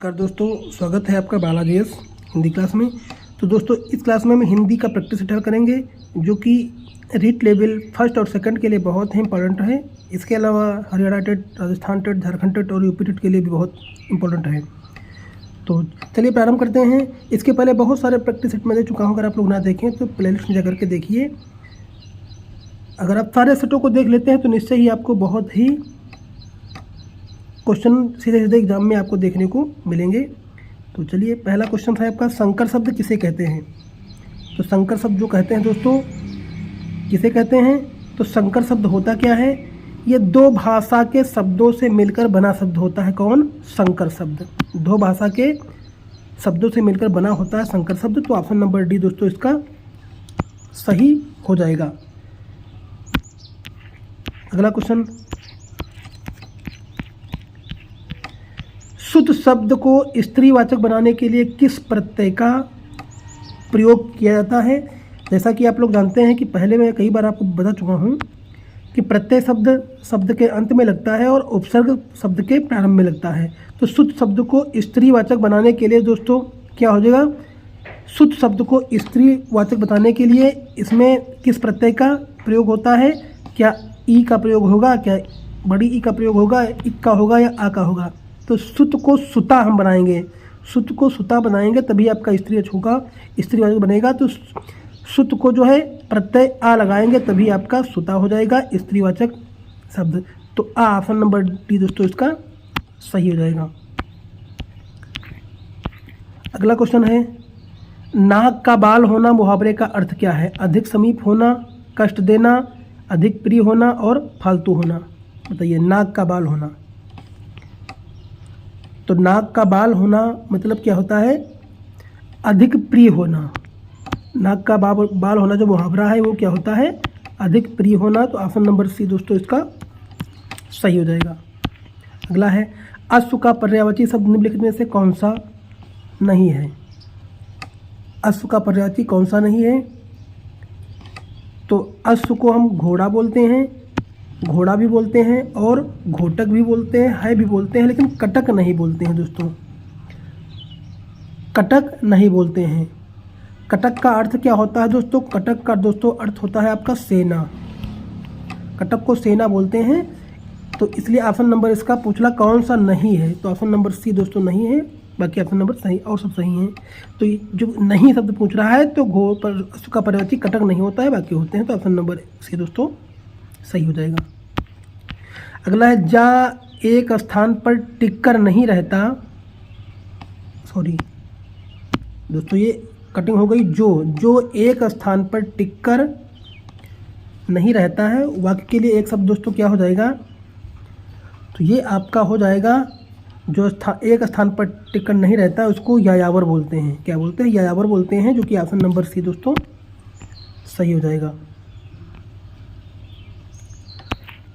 नमस्कार दोस्तों, स्वागत है आपका बालाजी एस हिंदी क्लास में। तो दोस्तों इस क्लास में हम हिंदी का प्रैक्टिस सेटर करेंगे जो कि रीट लेवल फर्स्ट और सेकंड के लिए बहुत ही इंपॉर्टेंट है। इसके अलावा Haryana TET, Rajasthan TET, Jharkhand TET और यूपी टेट के लिए भी बहुत इंपॉर्टेंट है। तो चलिए प्रारंभ करते हैं। इसके पहले बहुत सारे प्रैक्टिस सेट में दे चुका हूँ, अगर आप लोग ना देखें तो प्लेलिस्ट में जाकर के देखिए। अगर आप सारे सेटों को देख लेते हैं तो निश्चय ही आपको बहुत ही क्वेश्चन सीधे सीधे एग्जाम में आपको देखने को मिलेंगे। तो चलिए, पहला क्वेश्चन था आपका, संकर शब्द किसे कहते हैं। तो संकर शब्द जो कहते हैं दोस्तों, किसे कहते हैं, तो संकर शब्द होता क्या है, ये दो भाषा के शब्दों से मिलकर बना शब्द होता है। कौन? संकर शब्द। दो भाषा के शब्दों से मिलकर बना होता है संकर शब्द। तो ऑप्शन नंबर डी दोस्तों इसका सही हो जाएगा। अगला क्वेश्चन, शुद्ध शब्द को स्त्रीवाचक बनाने के लिए किस प्रत्यय का प्रयोग किया जाता है। जैसा कि आप लोग जानते हैं कि पहले मैं कई बार आपको बता चुका हूं कि प्रत्यय शब्द के अंत में लगता है और उपसर्ग शब्द के प्रारंभ में लगता है। तो शुद्ध शब्द को स्त्रीवाचक बनाने के लिए दोस्तों क्या हो जाएगा, शुद्ध शब्द को स्त्रीवाचक बताने के लिए इसमें किस प्रत्यय का प्रयोग होता है। क्या ई का प्रयोग होगा, क्या बड़ी ई का प्रयोग होगा, इक का होगा या आ का होगा। तो सुत को सुता हम बनाएंगे, सुत को सुता बनाएंगे तभी आपका स्त्रीवाचक होगा, स्त्रीवाचक बनेगा। तो सुत को जो है प्रत्यय आ लगाएंगे तभी आपका सुता हो जाएगा स्त्रीवाचक शब्द। तो आ ऑप्शन नंबर डी दोस्तों इसका सही हो जाएगा। अगला क्वेश्चन है, नाक का बाल होना मुहावरे का अर्थ क्या है। अधिक समीप होना, कष्ट देना, अधिक प्रिय होना और फालतू होना। बताइए, नाक का बाल होना। तो नाक का बाल होना मतलब क्या होता है, अधिक प्रिय होना। नाक का बाल होना जो मुहावरा है वो क्या होता है, अधिक प्रिय होना। तो ऑप्शन नंबर सी दोस्तों इसका सही हो जाएगा। अगला है, अश्व का पर्यायवाची शब्द निम्नलिखित में से कौन सा नहीं है। अश्व का पर्यायवाची कौन सा नहीं है। तो अश्व को हम घोड़ा बोलते हैं, घोड़ा भी बोलते हैं और घोटक भी बोलते हैं, है भी बोलते हैं, लेकिन कटक नहीं बोलते हैं दोस्तों, कटक नहीं बोलते हैं। कटक का अर्थ क्या होता है दोस्तों, कटक का दोस्तों अर्थ होता है आपका सेना। कटक को सेना बोलते हैं। तो इसलिए ऑप्शन नंबर इसका पूछला कौन सा नहीं है, तो ऑप्शन नंबर सी दोस्तों नहीं है, बाकी ऑप्शन नंबर सही और सब सही हैं। तो जो नहीं शब्द पूछ रहा है तो घोड़ पर उसका पर्यायवाची कटक नहीं होता है, बाकी होते हैं। तो ऑप्शन नंबर सी दोस्तों सही हो जाएगा। अगला है, जा एक स्थान पर टिककर नहीं रहता। सॉरी दोस्तों, ये कटिंग हो गई। जो एक स्थान पर टिककर नहीं रहता है, वाक्य के लिए एक शब्द दोस्तों क्या हो जाएगा, तो ये आपका हो जाएगा, जो एक स्थान पर टिककर नहीं रहता है उसको यायावर बोलते हैं। क्या बोलते हैं, यायावर बोलते हैं, जो कि ऑप्शन नंबर सी दोस्तों सही हो जाएगा।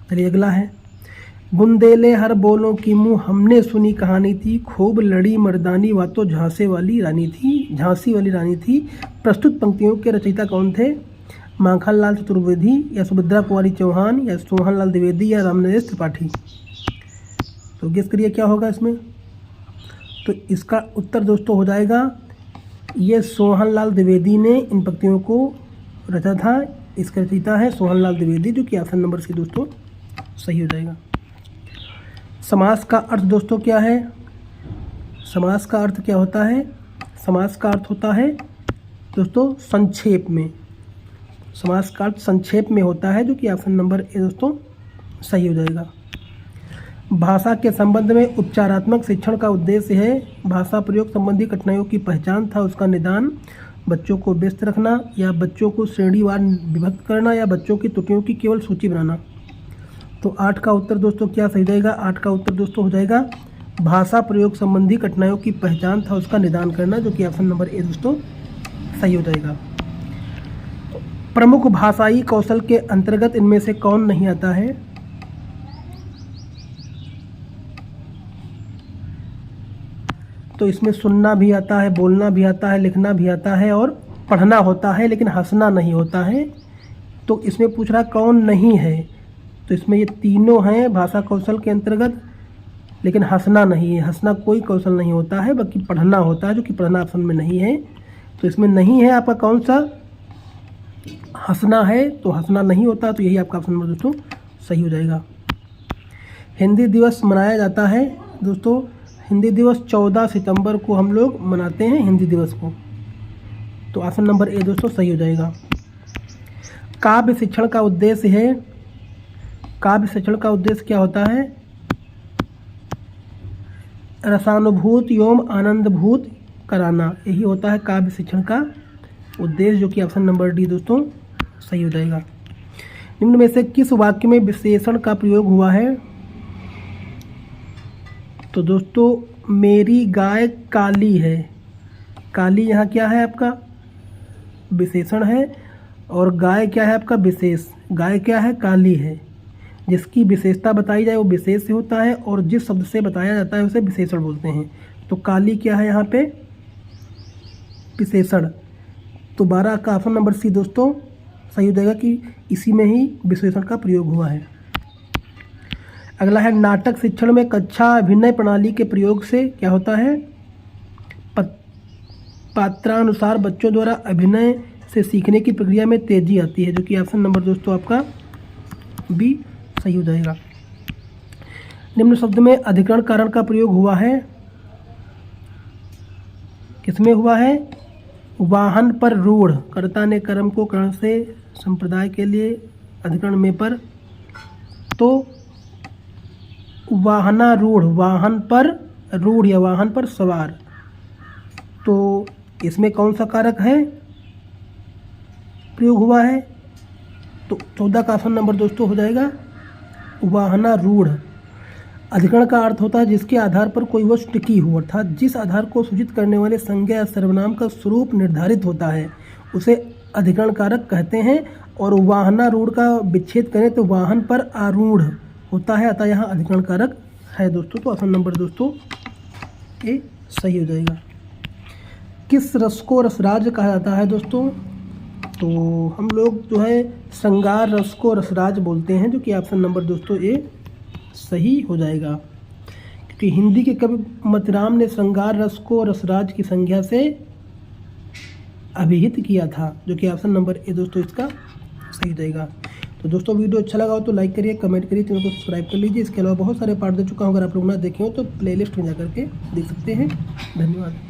चलिए अगला है, बुंदेले हर बोलों की मुँह हमने सुनी कहानी थी, खूब लड़ी मर्दानी बातों झांसी वाली रानी थी, झांसी वाली रानी थी। प्रस्तुत पंक्तियों के रचयिता कौन थे, माखनलाल चतुर्वेदी या सुभद्रा कुमारी चौहान या सोहनलाल द्विवेदी या रामनरेश त्रिपाठी। तो गेस करिए क्या होगा इसमें। तो इसका उत्तर दोस्तों हो जाएगा, ये सोहनलाल द्विवेदी ने इन पंक्तियों को रचा था। इसका रचयिता है सोहनलाल द्विवेदी, जो कि ऑप्शन नंबर सी दोस्तों सही हो जाएगा। समास का अर्थ दोस्तों क्या है, समास का अर्थ क्या होता है, समास का अर्थ होता है दोस्तों संक्षेप में। समास का अर्थ संक्षेप में होता है, जो कि ऑप्शन नंबर ए दोस्तों सही हो जाएगा। भाषा के संबंध में उपचारात्मक शिक्षण का उद्देश्य है भाषा प्रयोग संबंधी कठिनाइयों की पहचान था उसका निदान, बच्चों को व्यस्त रखना या बच्चों को श्रेणीवार विभक्त करना या बच्चों की त्रुटियों की केवल सूची बनाना। तो 8 का उत्तर दोस्तों क्या सही जाएगा, 8 का उत्तर दोस्तों हो जाएगा भाषा प्रयोग संबंधी कठिनाइयों की पहचान था उसका निदान करना, जो कि ऑप्शन नंबर ए दोस्तों सही हो जाएगा। प्रमुख भाषाई कौशल के अंतर्गत इनमें से कौन नहीं आता है। तो इसमें सुनना भी आता है, बोलना भी आता है, लिखना भी आता है और पढ़ना होता है, लेकिन हंसना नहीं होता है। तो इसमें पूछ रहा कौन नहीं है, तो इसमें ये तीनों हैं भाषा कौशल के अंतर्गत। लेकिन हंसना नहीं है। हंसना कोई कौशल नहीं होता है, बल्कि पढ़ना होता है, जो कि पढ़ना ऑप्शन में नहीं है। तो इसमें नहीं है आपका कौन सा, हंसना है, तो हंसना नहीं होता, तो यही आपका ऑप्शन नंबर दोस्तों सही हो जाएगा। हिंदी दिवस मनाया जाता है दोस्तों, हिंदी दिवस 14 सितंबर को हम लोग मनाते हैं हिंदी दिवस को, तो ऑप्शन नंबर ए दोस्तों सही हो जाएगा। काव्य शिक्षण का उद्देश्य है, काव्य शिक्षण का उद्देश्य क्या होता है, रसानुभूत एवं आनंदभूत कराना, यही होता है काव्य शिक्षण का उद्देश्य, जो कि ऑप्शन नंबर डी दोस्तों सही हो जाएगा। निम्न में से किस वाक्य में विशेषण का प्रयोग हुआ है, तो दोस्तों मेरी गाय काली है। काली यहाँ क्या है आपका, विशेषण है, और गाय क्या है आपका विशेष। गाय क्या है, काली है। जिसकी विशेषता बताई जाए वो विशेष से होता है, और जिस शब्द से बताया जाता है उसे विशेषण बोलते हैं। तो काली क्या है यहाँ पे, विशेषण। तो 12 का ऑप्शन नंबर सी दोस्तों सही हो जाएगा कि इसी में ही विशेषण का प्रयोग हुआ है। अगला है नाटक शिक्षण में कक्षा अभिनय प्रणाली के प्रयोग से क्या होता है, पात्रानुसार बच्चों द्वारा अभिनय से सीखने की प्रक्रिया में तेजी आती है, जो कि ऑप्शन नंबर दोस्तों आपका बी सही हो जाएगा। निम्न शब्द में अधिकरण कारण का प्रयोग हुआ है, किसमें हुआ है, वाहन पर रूढ़, कर्ता ने कर्म को करण से संप्रदाय के लिए अधिकरण में पर, तो वाहनारूढ़, वाहन पर रूढ़ या वाहन पर सवार, तो इसमें कौन सा कारक है प्रयोग हुआ है, तो 14 का ऑप्शन नंबर दोस्तों हो जाएगा वाहनारूढ़। अधिकरण का अर्थ होता है जिसके आधार पर कोई वस्तु टिकी हो, अर्थात जिस आधार को सूचित करने वाले संज्ञा या सर्वनाम का स्वरूप निर्धारित होता है उसे अधिकरण कारक कहते हैं। और वाहनारूढ़ का विच्छेद करें तो वाहन पर आरूढ़ होता है, अतः यहाँ अधिकरण कारक है दोस्तों, तो ऑप्शन नंबर दोस्तों ए सही हो जाएगा। किस रस को रसराज कहा जाता है दोस्तों, तो हम लोग जो है श्रृंगार रस को रसराज बोलते हैं, जो कि ऑप्शन नंबर दोस्तों ए सही हो जाएगा। क्योंकि हिंदी के कवि मतिराम ने श्रृंगार रस को रसराज की संज्ञा से अभिहित किया था, जो कि ऑप्शन नंबर ए दोस्तों इसका सही हो जाएगा। तो दोस्तों वीडियो अच्छा लगा हो तो लाइक करिए, कमेंट करिए, चैनल को सब्सक्राइब कर लीजिए। इसके अलावा बहुत सारे पार्ट दे चुका हूँ, अगर आप लोग ना देखे हो तो प्लेलिस्ट में जा करके देख सकते हैं। धन्यवाद।